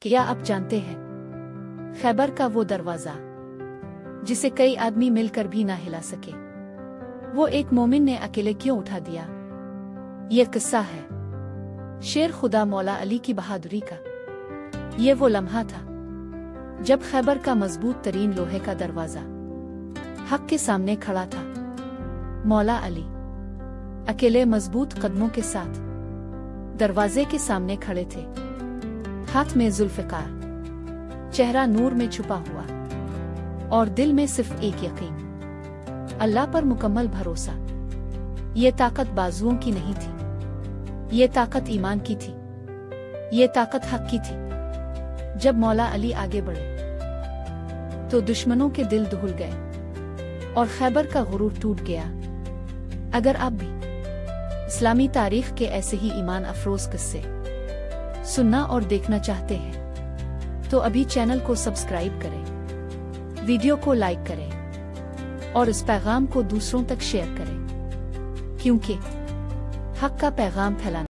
क्या आप जानते हैं खैबर का वो दरवाजा जिसे कई आदमी मिलकर भी ना हिला सके, वो एक मोमिन ने अकेले क्यों उठा दिया? ये किस्सा है शेर खुदा मौला अली की बहादुरी का। ये वो लम्हा था जब खैबर का मजबूत तरीन लोहे का दरवाजा हक के सामने खड़ा था। मौला अली अकेले मजबूत कदमों के साथ दरवाजे के सामने खड़े थे, हाथ में जुल्फ़िकार, चेहरा नूर में छुपा हुआ और दिल में सिर्फ एक यकीन, अल्लाह पर मुकम्मल भरोसा। ये ताकत बाजुओं की नहीं थी, ये ताकत ईमान की थी, ये ताकत हक की थी। जब मौला अली आगे बढ़े तो दुश्मनों के दिल दहल गए और खैबर का गुरूर टूट गया। अगर आप भी इस्लामी तारीख के ऐसे ही ईमान अफरोज किस्से सुनना और देखना चाहते हैं तो अभी चैनल को सब्सक्राइब करें, वीडियो को लाइक करें और इस पैगाम को दूसरों तक शेयर करें, क्योंकि हक का पैगाम फैलाना